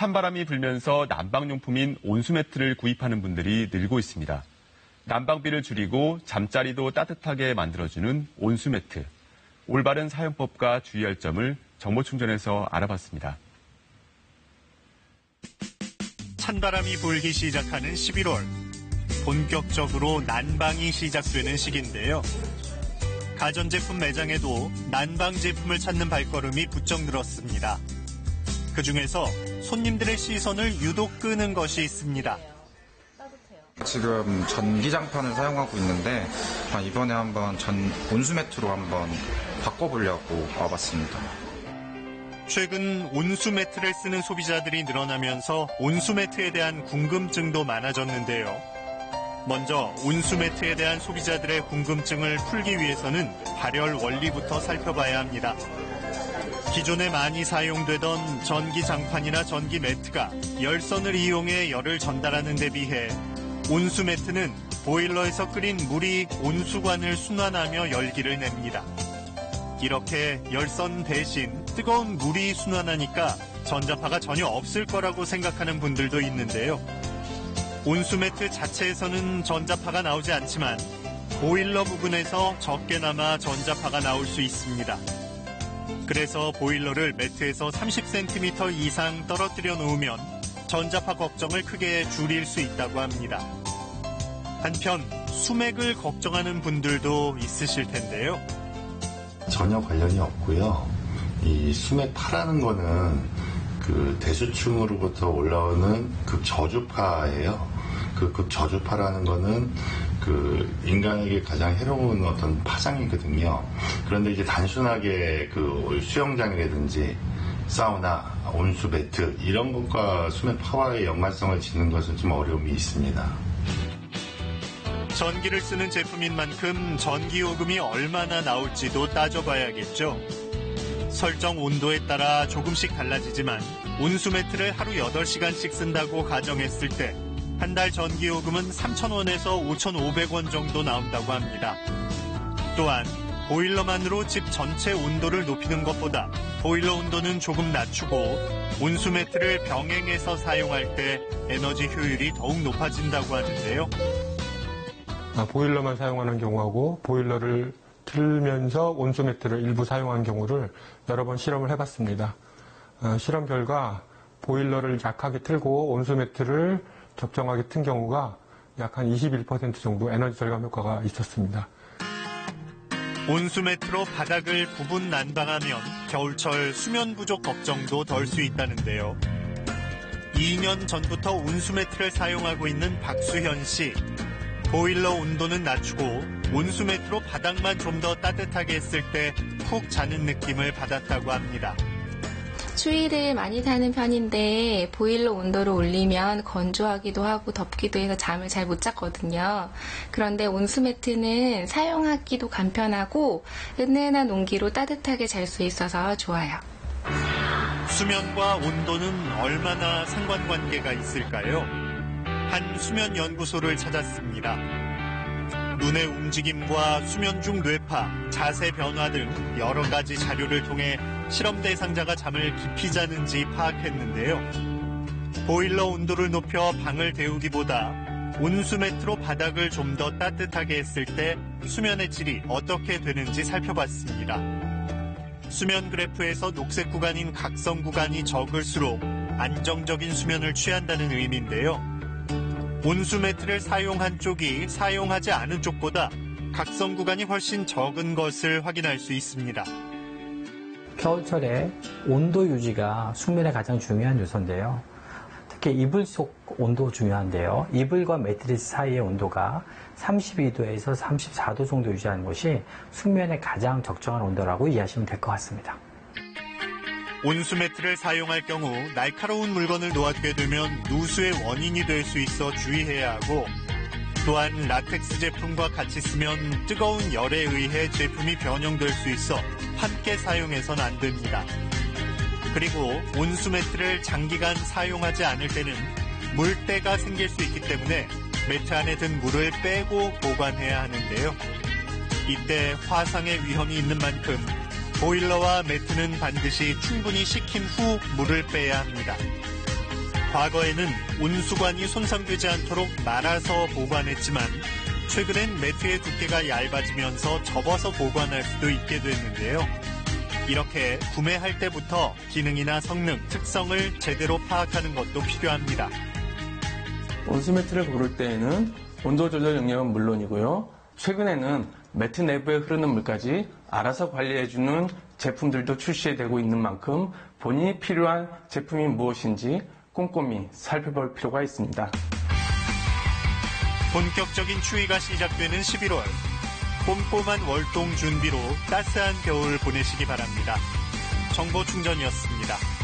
찬바람이 불면서 난방용품인 온수매트를 구입하는 분들이 늘고 있습니다. 난방비를 줄이고 잠자리도 따뜻하게 만들어주는 온수매트. 올바른 사용법과 주의할 점을 정보충전에서 알아봤습니다. 찬바람이 불기 시작하는 11월. 본격적으로 난방이 시작되는 시기인데요. 가전제품 매장에도 난방 제품을 찾는 발걸음이 부쩍 늘었습니다. 그중에서 손님들의 시선을 유독 끄는 것이 있습니다. 지금 전기장판을 사용하고 있는데 이번에 한번 온수매트로 한번 바꿔보려고 와봤습니다. 최근 온수매트를 쓰는 소비자들이 늘어나면서 온수매트에 대한 궁금증도 많아졌는데요. 먼저 온수매트에 대한 소비자들의 궁금증을 풀기 위해서는 발열 원리부터 살펴봐야 합니다. 기존에 많이 사용되던 전기장판이나 전기매트가 열선을 이용해 열을 전달하는 데 비해 온수매트는 보일러에서 끓인 물이 온수관을 순환하며 열기를 냅니다. 이렇게 열선 대신 뜨거운 물이 순환하니까 전자파가 전혀 없을 거라고 생각하는 분들도 있는데요. 온수매트 자체에서는 전자파가 나오지 않지만 보일러 부분에서 적게나마 전자파가 나올 수 있습니다. 그래서 보일러를 매트에서 30cm 이상 떨어뜨려 놓으면 전자파 걱정을 크게 줄일 수 있다고 합니다. 한편 수맥을 걱정하는 분들도 있으실 텐데요. 전혀 관련이 없고요. 이 수맥파라는 거는 그 대수층으로부터 올라오는 극저주파예요. 그 극저주파라는 거는 그 인간에게 가장 해로운 어떤 파장이거든요. 그런데 이제 단순하게 그 수영장이라든지 사우나, 온수 매트 이런 것과 수맥파와의 연관성을 짓는 것은 좀 어려움이 있습니다. 전기를 쓰는 제품인 만큼 전기요금이 얼마나 나올지도 따져봐야겠죠. 설정 온도에 따라 조금씩 달라지지만 온수매트를 하루 8시간씩 쓴다고 가정했을 때 한 달 전기요금은 3,000원에서 5,500원 정도 나온다고 합니다. 또한 보일러만으로 집 전체 온도를 높이는 것보다 보일러 온도는 조금 낮추고 온수매트를 병행해서 사용할 때 에너지 효율이 더욱 높아진다고 하는데요. 보일러만 사용하는 경우하고 보일러를 틀면서 온수매트를 일부 사용한 경우를 여러 번 실험을 해봤습니다. 실험 결과 보일러를 약하게 틀고 온수매트를 적정하게 튼 경우가 약 한 21% 정도 에너지 절감 효과가 있었습니다. 온수매트로 바닥을 부분 난방하면 겨울철 수면 부족 걱정도 덜 수 있다는데요. 2년 전부터 온수매트를 사용하고 있는 박수현 씨. 보일러 온도는 낮추고 온수매트로 바닥만 좀 더 따뜻하게 했을 때 푹 자는 느낌을 받았다고 합니다. 추위를 많이 타는 편인데 보일러 온도를 올리면 건조하기도 하고 덥기도 해서 잠을 잘 못 잤거든요. 그런데 온수매트는 사용하기도 간편하고 은은한 온기로 따뜻하게 잘 수 있어서 좋아요. 수면과 온도는 얼마나 상관관계가 있을까요? 한 수면 연구소를 찾았습니다. 눈의 움직임과 수면 중 뇌파, 자세 변화 등 여러 가지 자료를 통해 실험 대상자가 잠을 깊이 자는지 파악했는데요. 보일러 온도를 높여 방을 데우기보다 온수매트로 바닥을 좀 더 따뜻하게 했을 때 수면의 질이 어떻게 되는지 살펴봤습니다. 수면 그래프에서 녹색 구간인 각성 구간이 적을수록 안정적인 수면을 취한다는 의미인데요. 온수매트를 사용한 쪽이 사용하지 않은 쪽보다 각성 구간이 훨씬 적은 것을 확인할 수 있습니다. 겨울철에 온도 유지가 숙면에 가장 중요한 요소인데요. 특히 이불 속 온도 중요한데요. 이불과 매트리스 사이의 온도가 32도에서 34도 정도 유지하는 것이 숙면에 가장 적정한 온도라고 이해하시면 될 것 같습니다. 온수매트를 사용할 경우 날카로운 물건을 놓아두게 되면 누수의 원인이 될 수 있어 주의해야 하고, 또한 라텍스 제품과 같이 쓰면 뜨거운 열에 의해 제품이 변형될 수 있어 함께 사용해서는 안 됩니다. 그리고 온수매트를 장기간 사용하지 않을 때는 물때가 생길 수 있기 때문에 매트 안에 든 물을 빼고 보관해야 하는데요. 이때 화상의 위험이 있는 만큼 보일러와 매트는 반드시 충분히 식힌 후 물을 빼야 합니다. 과거에는 온수관이 손상되지 않도록 말아서 보관했지만 최근엔 매트의 두께가 얇아지면서 접어서 보관할 수도 있게 됐는데요. 이렇게 구매할 때부터 기능이나 성능, 특성을 제대로 파악하는 것도 필요합니다. 온수매트를 고를 때에는 온도 조절 능력은 물론이고요. 최근에는 매트 내부에 흐르는 물까지 알아서 관리해주는 제품들도 출시되고 있는 만큼 본인이 필요한 제품이 무엇인지 꼼꼼히 살펴볼 필요가 있습니다. 본격적인 추위가 시작되는 11월. 꼼꼼한 월동 준비로 따스한 겨울 보내시기 바랍니다. 정보충전이었습니다.